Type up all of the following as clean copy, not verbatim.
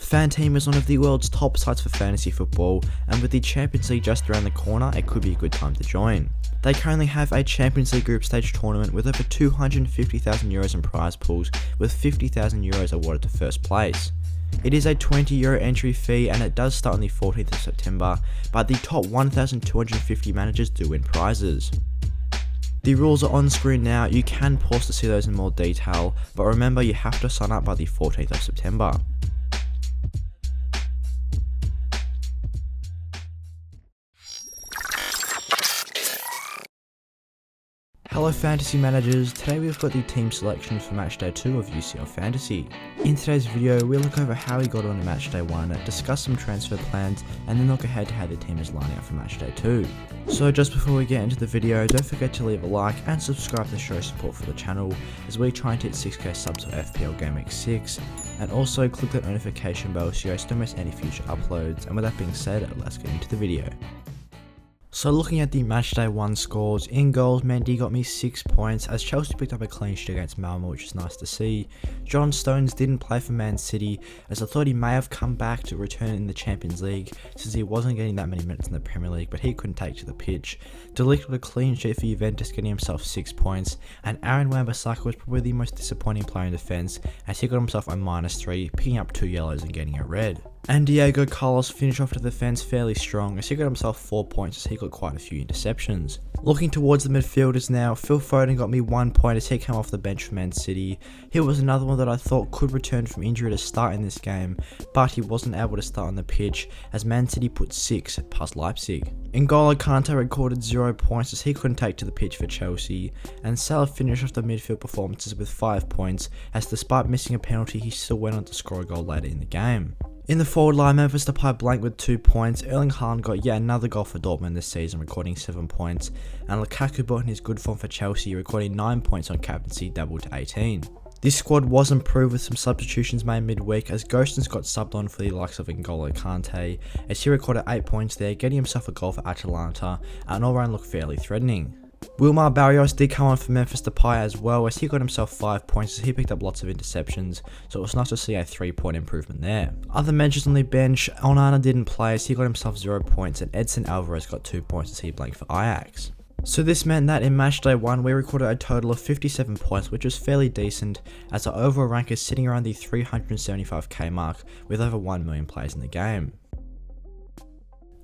Fan Team is one of the world's top sites for fantasy football, and with the Champions League just around the corner, it could be a good time to join. They currently have a Champions League group stage tournament with over €250,000 in prize pools, with €50,000 awarded to first place. It is a €20 entry fee and it does start on the 14th of September, but the top 1,250 managers do win prizes. The rules are on screen now, you can pause to see those in more detail, but remember you have to sign up by the 14th of September. Hello fantasy managers, today we've got the team selections for matchday 2 of UCL Fantasy. In today's video we'll look over how we got on to matchday 1, discuss some transfer plans, and then look ahead to how the team is lining up for matchday 2. So just before we get into the video, don't forget to leave a like and subscribe to show support for the channel as we try and hit 6k subs for FPL Game Week 6, and also click that notification bell so you guys don't miss any future uploads. And with that being said, let's get into the video. So looking at the matchday 1 scores, in goals Mendy got me 6 points as Chelsea picked up a clean sheet against Malmo, which is nice to see. John Stones didn't play for Man City as I thought he may have come back to return in the Champions League since he wasn't getting that many minutes in the Premier League, but he couldn't take to the pitch. De Ligt got a clean sheet for Juventus, getting himself 6 points, and Aaron Wan-Bissaka was probably the most disappointing player in defence as he got himself a -3, picking up 2 yellows and getting a red. And Diego Carlos finished off the defence fairly strong as he got himself 4 points as he got quite a few interceptions. Looking towards the midfielders now, Phil Foden got me 1 point as he came off the bench for Man City. He was another one that I thought could return from injury to start in this game, but he wasn't able to start on the pitch as Man City put 6 past Leipzig. N'Golo Kante recorded 0 points as he couldn't take to the pitch for Chelsea, and Salah finished off the midfield performances with 5 points as despite missing a penalty he still went on to score a goal later in the game. In the forward line, Memphis Depay blanked with 2 points, Erling Haaland got yet another goal for Dortmund this season, recording 7 points, and Lukaku brought in his good form for Chelsea, recording 9 points on captaincy, doubled to 18. This squad was improved with some substitutions made midweek as Gostens got subbed on for the likes of N'Golo Kante, as he recorded 8 points there, getting himself a goal for Atalanta, and all round looked fairly threatening. Wilmar Barrios did come on for Memphis Depay as well as he got himself 5 points as he picked up lots of interceptions, so it was nice to see a 3-point improvement there. Other mentions on the bench, Onana didn't play as he got himself 0 points, and Edson Alvarez got 2 points as he blanked for Ajax. So this meant that in matchday 1 we recorded a total of 57 points, which was fairly decent as our overall rank is sitting around the 375k mark with over 1 million players in the game.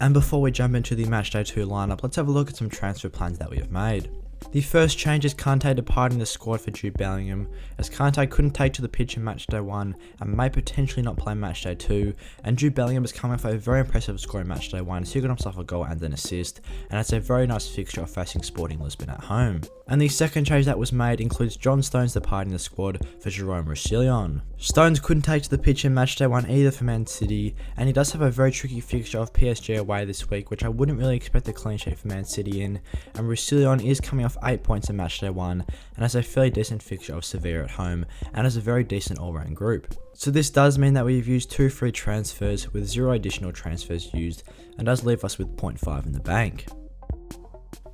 And before we jump into the matchday 2 lineup, let's have a look at some transfer plans that we have made. The first change is Kante departing the squad for Jude Bellingham, as Kante couldn't take to the pitch in matchday 1 and may potentially not play matchday 2, and Jude Bellingham is coming off a very impressive score in matchday 1 as he got himself a goal and an assist, and it's a very nice fixture facing Sporting Lisbon at home. And the second change that was made includes John Stones departing the squad for Jerome Roussillon. Stones couldn't take to the pitch in matchday 1 either for Man City, and he does have a very tricky fixture of PSG away this week, which I wouldn't really expect a clean sheet for Man City in, and Roussillon is coming off 8 points in matchday 1 and has a fairly decent fixture of Sevilla at home and has a very decent all-round group. So this does mean that we've used 2 free transfers with 0 additional transfers used and does leave us with 0.5 in the bank.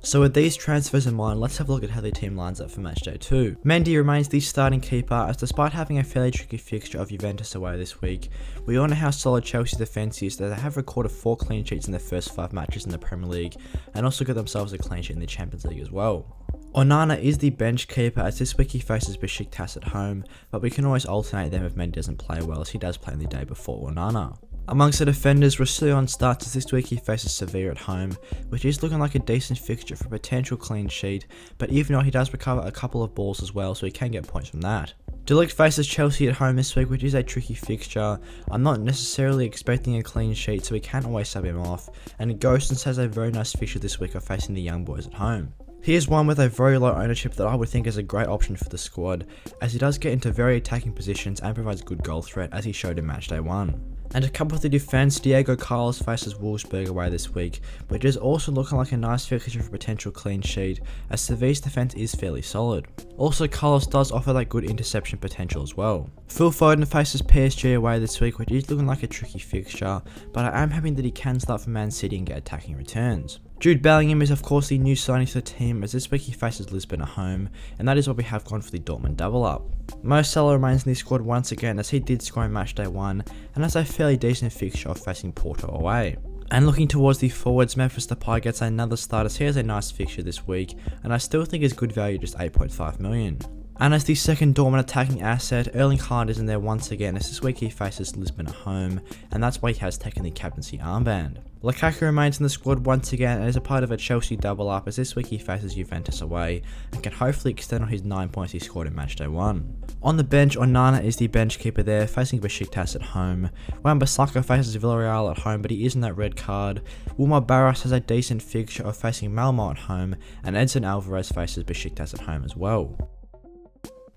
So with these transfers in mind, let's have a look at how the team lines up for matchday 2. Mendy remains the starting keeper as despite having a fairly tricky fixture of Juventus away this week, we all know how solid Chelsea's defence is, that they have recorded 4 clean sheets in their first 5 matches in the Premier League and also got themselves a clean sheet in the Champions League as well. Onana is the bench keeper as this week he faces Besiktas at home, but we can always alternate them if Mendy doesn't play well as he does play in the day before Onana. Amongst the defenders, Roussillon starts as this week he faces Sevilla at home, which is looking like a decent fixture for a potential clean sheet, but even though he does recover a couple of balls as well, so he can get points from that. De Ligt faces Chelsea at home this week, which is a tricky fixture. I'm not necessarily expecting a clean sheet, so we can always sub him off, and Gostens has a very nice fixture this week of facing the Young Boys at home. He is one with a very low ownership that I would think is a great option for the squad, as he does get into very attacking positions and provides good goal threat as he showed in matchday 1. And to couple with the defence, Diego Carlos faces Wolfsburg away this week, which is also looking like a nice fixture for a potential clean sheet, as Sevilla's defence is fairly solid. Also, Carlos does offer that good interception potential as well. Phil Foden faces PSG away this week, which is looking like a tricky fixture, but I am hoping that he can start for Man City and get attacking returns. Jude Bellingham is of course the new signing to the team, as this week he faces Lisbon at home, and that is what we have gone for the Dortmund double up. Mo Salah remains in the squad once again, as he did score in matchday 1 and has a fairly decent fixture of facing Porto away. And looking towards the forwards, Memphis Depay gets another start as he has a nice fixture this week, and I still think is good value, just 8.5 million. And as the second Dortmund attacking asset, Erling Haaland is in there once again, as this week he faces Lisbon at home, and that's why he has taken the captaincy armband. Lukaku remains in the squad once again and is a part of a Chelsea double up, as this week he faces Juventus away and can hopefully extend on his 9 points he scored in matchday 1. On the bench, Onana is the bench keeper there, facing Besiktas at home. Wan-Bissaka faces Villarreal at home, but he is in that red card. Wilmar Barros has a decent fixture of facing Malmo at home, and Edson Alvarez faces Besiktas at home as well.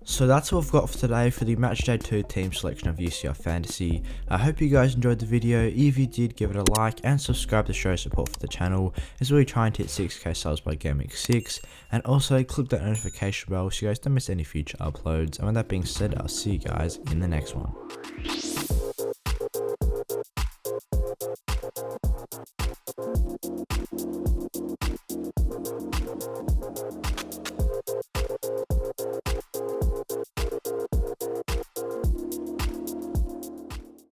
So that's all I've got for today for the Matchday 2 team selection of UCL Fantasy. I hope you guys enjoyed the video. If you did, give it a like and subscribe to show support for the channel, as we're trying to hit 6k subs by Game Week 6. And also click that notification bell so you guys don't miss any future uploads. And with that being said, I'll see you guys in the next one.